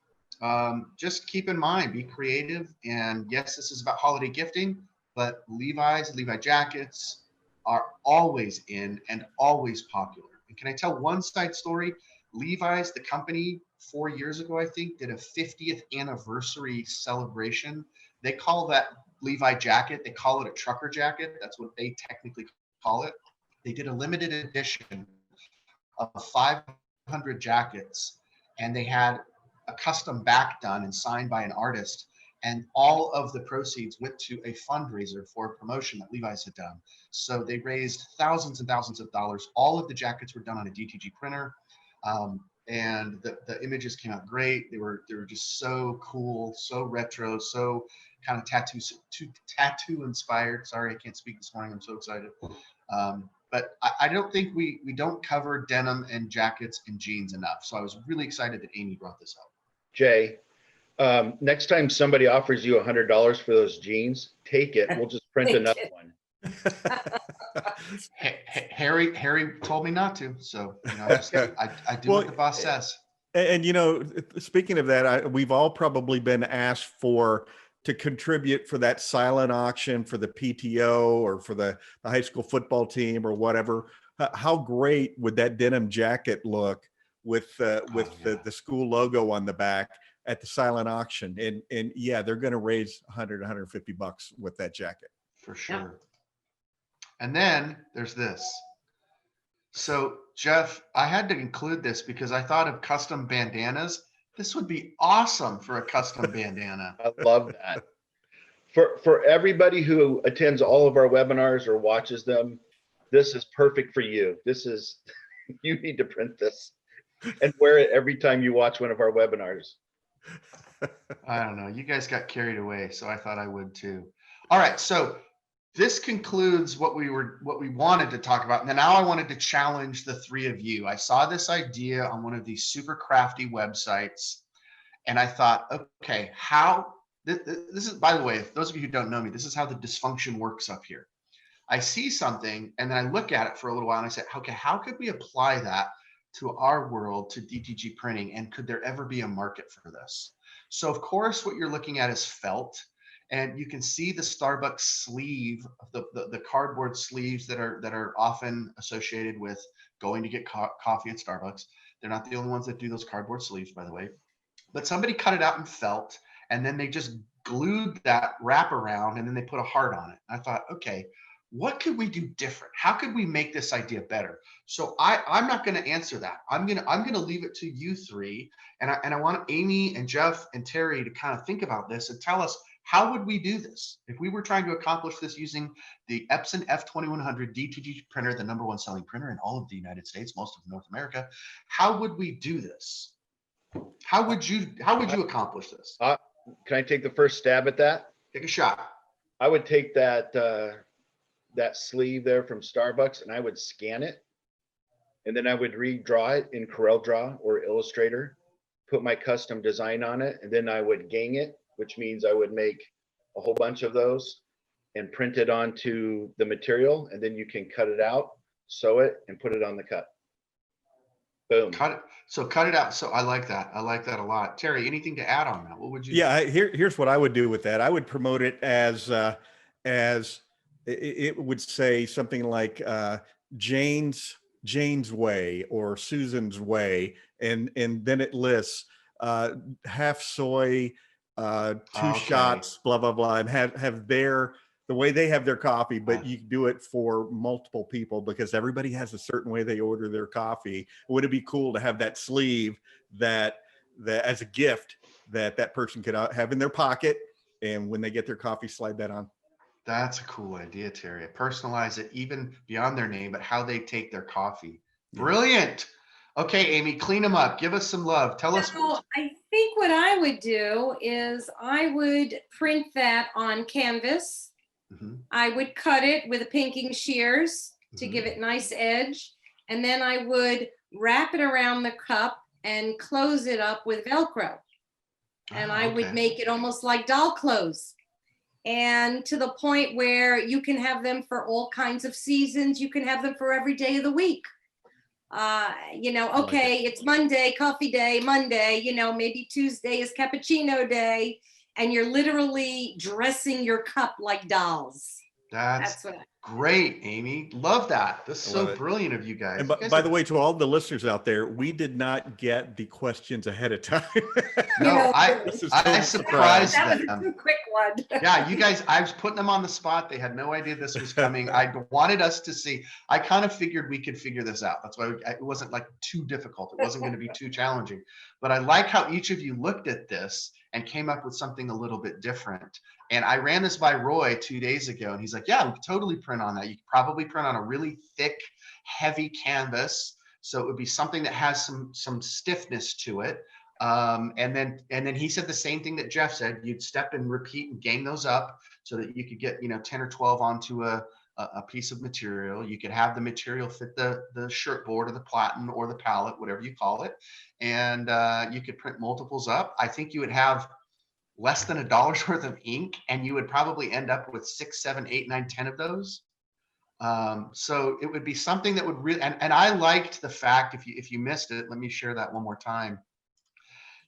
Speaker 1: just keep in mind, be creative. And yes, this is about holiday gifting, but Levi jackets are always in and always popular. And can I tell one side story? Levi's, the company, 4 years ago, I think, did a 50th anniversary celebration. They call that Levi jacket. They call it a trucker jacket. That's what they technically call it. They did a limited edition of 500 jackets, and they had a custom back done and signed by an artist. And all of the proceeds went to a fundraiser for a promotion that Levi's had done. So they raised thousands and thousands of dollars. All of the jackets were done on a DTG printer. And the images came out great. They were just so cool, so retro, so kind of tattoo inspired. Sorry, I can't speak this morning. I'm so excited. But I don't think we don't cover denim and jackets and jeans enough. So I was really excited that Amy brought this up.
Speaker 2: Jay, next time somebody offers you $100 for those jeans, take it. We'll just print another one.
Speaker 1: Harry told me not to, so I do what the boss says.
Speaker 3: And speaking of that, we've all probably been asked to contribute for that silent auction for the PTO or for the high school football team or whatever. How great would that denim jacket look with the school logo on the back at the silent auction? And yeah, they're going to raise $150 with that jacket
Speaker 1: for sure. Yeah. And then there's this. So Jeff, I had to include this because I thought of custom bandanas. This would be awesome for a custom bandana.
Speaker 2: I love that. For everybody who attends all of our webinars or watches them, this is perfect for you. You need to print this and wear it every time you watch one of our webinars.
Speaker 1: I don't know. You guys got carried away, so I thought I would too. All right, so this concludes what we wanted to talk about. And now I wanted to challenge the three of you. I saw this idea on one of these super crafty websites, and I thought, okay, this is, by the way, if those of you who don't know me, this is how the dysfunction works up here. I see something, and then I look at it for a little while, and I say, okay, how could we apply that to our world, to DTG printing, and could there ever be a market for this? So, of course, what you're looking at is felt. And you can see the Starbucks sleeve, the cardboard sleeves that are often associated with going to get coffee at Starbucks. They're not the only ones that do those cardboard sleeves, by the way. But somebody cut it out in felt, and then they just glued that wrap around, and then they put a heart on it. I thought, okay, what could we do different? How could we make this idea better? So I'm not going to answer that. I'm gonna leave it to you three, and I want Amy and Jeff and Terry to kind of think about this and tell us, how would we do this? If we were trying to accomplish this using the Epson F2100 DTG printer, the #1 selling printer in all of the United States, most of North America, how would we do this? How would you accomplish this?
Speaker 2: Can I take the first stab at that?
Speaker 1: Take a shot.
Speaker 2: I would take that sleeve there from Starbucks and I would scan it. And then I would redraw it in CorelDRAW or Illustrator, put my custom design on it, and then I would gang it, which means I would make a whole bunch of those and print it onto the material. And then you can cut it out, sew it, and put it on the cut. Boom.
Speaker 1: Cut it out. So I like that. I like that a lot. Terry, anything to add on that? What would you do?
Speaker 3: Yeah, here's what I would do with that. I would promote it as it would say something like Jane's way or Susan's way. And then it lists half soy, two shots, blah, blah, blah, and have the way they have their coffee, but you do it for multiple people because everybody has a certain way they order their coffee. Would it be cool to have that sleeve that as a gift that person could have in their pocket, and when they get their coffee, slide that on?
Speaker 1: That's a cool idea, Terry. Personalize it even beyond their name, but how they take their coffee. Brilliant. Okay, Amy, clean them up. Give us some love. Tell us.
Speaker 4: I think what I would do is I would print that on canvas. I would cut it with a pinking shears to give it nice edge. And then I would wrap it around the cup and close it up with Velcro. And I would make it almost like doll clothes. And to the point where you can have them for all kinds of seasons. You can have them for every day of the week. It's Monday, coffee day, Monday, maybe Tuesday is cappuccino day, and you're literally dressing your cup like dolls.
Speaker 1: That's great, Amy. Love that. That's so brilliant of you guys.
Speaker 3: And by the way, to all the listeners out there, we did not get the questions ahead of time.
Speaker 1: No, I surprised them.
Speaker 4: That was a quick one.
Speaker 1: Yeah, you guys, I was putting them on the spot. They had no idea this was coming. I wanted us to see. I kind of figured we could figure this out. That's why it wasn't like too difficult. It wasn't going to be too challenging. But I like how each of you looked at this and came up with something a little bit different. And I ran this by Roy 2 days ago, and he's like, yeah, we could totally print on that. You could probably print on a really thick, heavy canvas. So it would be something that has some stiffness to it. And then he said the same thing that Jeff said. You'd step and repeat and gang those up so that you could get 10 or 12 onto a piece of material. You could have the material fit the shirt board or the platen or the palette, whatever you call it. And you could print multiples up. I think you would have less than $1 worth of ink, and you would probably end up with 6, 7, 8, 9, 10 of those. So it would be something that would really, and I liked the fact, if you missed it, let me share that one more time,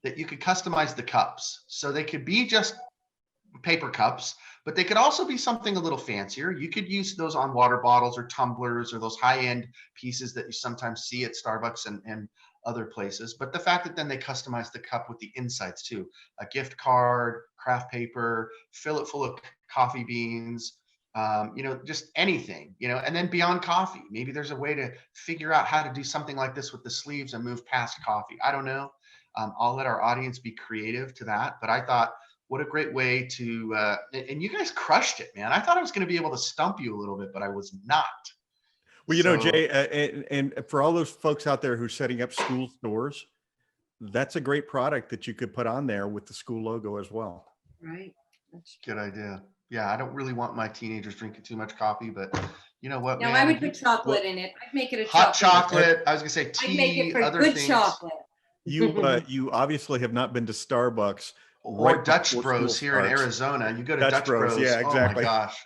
Speaker 1: that you could customize the cups. So they could be just paper cups, but they could also be something a little fancier. You could use those on water bottles or tumblers or those high-end pieces that you sometimes see at Starbucks and other places. But the fact that then they customize the cup with the insides too, a gift card, craft paper, fill it full of coffee beans, just anything, and then beyond coffee, maybe there's a way to figure out how to do something like this with the sleeves and move past coffee. I don't know. I'll let our audience be creative to that. But I thought, what a great way to, and you guys crushed it, man. I thought I was going to be able to stump you a little bit, but I was not.
Speaker 3: Well, Jay, and for all those folks out there who are setting up school stores, that's a great product that you could put on there with the school logo as well.
Speaker 4: Right.
Speaker 1: Good idea. Yeah, I don't really want my teenagers drinking too much coffee, but you know what?
Speaker 4: No, I would put chocolate in it. I'd make it a
Speaker 1: hot chocolate. I was gonna say tea.
Speaker 4: I'd make it for
Speaker 1: other
Speaker 4: good
Speaker 1: things.
Speaker 4: chocolate.
Speaker 3: You obviously have not been to Starbucks
Speaker 1: or Dutch Bros here in Arizona. You go to Dutch Bros.
Speaker 3: Yeah, exactly.
Speaker 1: Oh my gosh,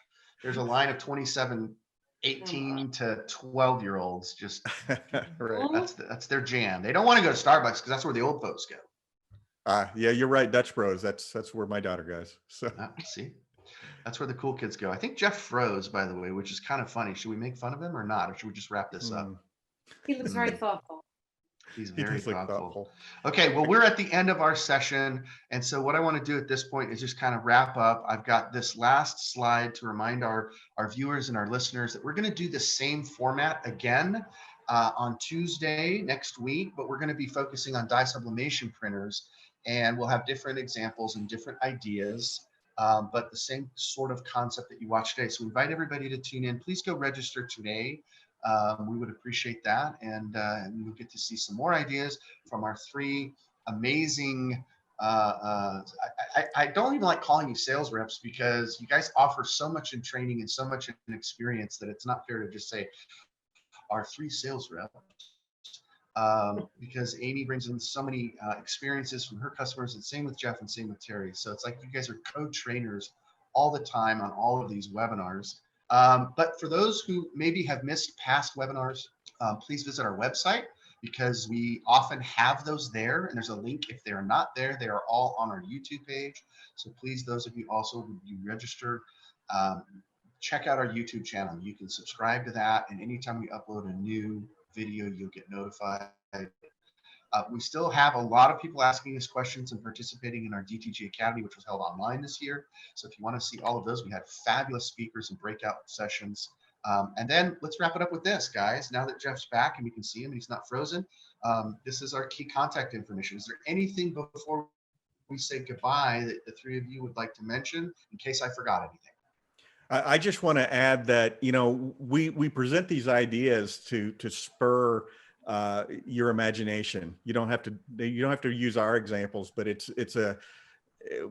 Speaker 1: there's a line of 27, 18 to 12-year-olds. Just right. That's their jam. They don't want to go to Starbucks because that's where the old folks go.
Speaker 3: Yeah, you're right. Dutch Bros. That's where my daughter goes. So
Speaker 1: see, that's where the cool kids go. I think Jeff froze, by the way, which is kind of funny. Should we make fun of him or not? Or should we just wrap this up?
Speaker 4: He looks very thoughtful.
Speaker 1: He's very thoughtful. Okay, well, we're at the end of our session. And so what I want to do at this point is just kind of wrap up. I've got this last slide to remind our viewers and our listeners that we're going to do the same format again on Tuesday next week, but we're going to be focusing on dye sublimation printers, and we'll have different examples and different ideas, but the same sort of concept that you watched today. So we invite everybody to tune in. Please go register today. We would appreciate that, and you'll get to see some more ideas from our 3 amazing, I don't even like calling you sales reps because you guys offer so much in training and so much in experience that it's not fair to just say our 3 sales reps, because Amy brings in so many experiences from her customers, and same with Jeff and same with Terry. So it's like you guys are co-trainers all the time on all of these webinars. But for those who maybe have missed past webinars, please visit our website because we often have those there, and there's a link. If they're not there, they are all on our YouTube page. So please, those of you also who you register, check out our YouTube channel. You can subscribe to that, and anytime we upload a new video, you'll get notified. We still have a lot of people asking us questions and participating in our DTG Academy, which was held online this year. So if you want to see all of those, we had fabulous speakers and breakout sessions. And then let's wrap it up with this, guys. Now that Jeff's back and we can see him and he's not frozen, this is our key contact information. Is there anything before we say goodbye that the three of you would like to mention in case I forgot anything?
Speaker 3: I just want to add that, you know, we present these ideas to spur your imagination. You don't have to use our examples, but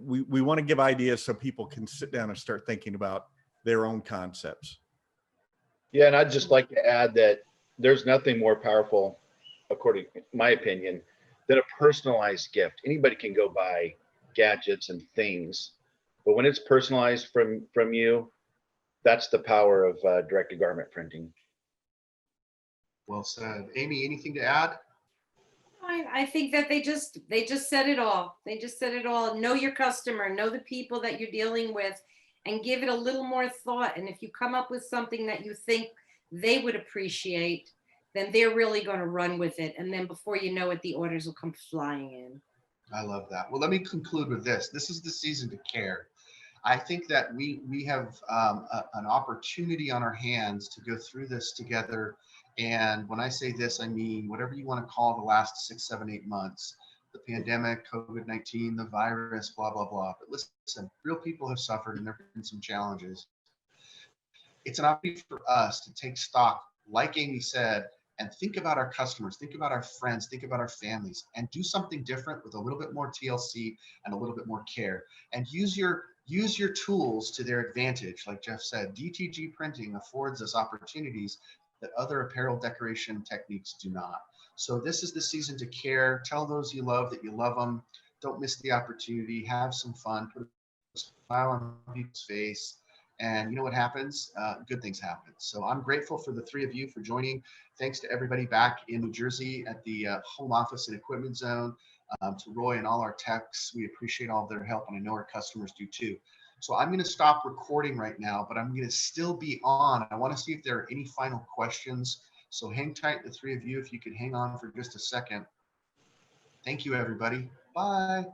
Speaker 3: we want to give ideas so people can sit down and start thinking about their own concepts.
Speaker 2: Yeah, and I'd just like to add that there's nothing more powerful, according to my opinion, than a personalized gift. Anybody can go buy gadgets and things, but when it's personalized from you, that's the power of directed garment printing.
Speaker 1: Well said. Amy, anything to add?
Speaker 4: I think that they just said it all. They just said it all. Know your customer, know the people that you're dealing with, and give it a little more thought. And if you come up with something that you think they would appreciate, then they're really going to run with it. And then before you know it, the orders will come flying in.
Speaker 1: I love that. Well, let me conclude with this. This is the season to care. I think that we have an opportunity on our hands to go through this together. And when I say this, I mean whatever you want to call the last 6, 7, 8 months, the pandemic, COVID-19, the virus, blah, blah, blah. But listen, real people have suffered and there have been some challenges. It's an opportunity for us to take stock, like Amy said, and think about our customers, think about our friends, think about our families, and do something different with a little bit more TLC and a little bit more care. And use your tools to their advantage. Like Jeff said, DTG printing affords us opportunities that other apparel decoration techniques do not. So this is the season to care. Tell those you love that you love them. Don't miss the opportunity. Have some fun. Put a smile on people's face. And you know what happens? Good things happen. So I'm grateful for the three of you for joining. Thanks to everybody back in New Jersey at the home office and equipment zone. To Roy and all our techs, we appreciate all of their help, and I know our customers do too. So I'm going to stop recording right now, but I'm going to still be on. I want to see if there are any final questions. So hang tight, the three of you, if you could hang on for just a second. Thank you, everybody. Bye.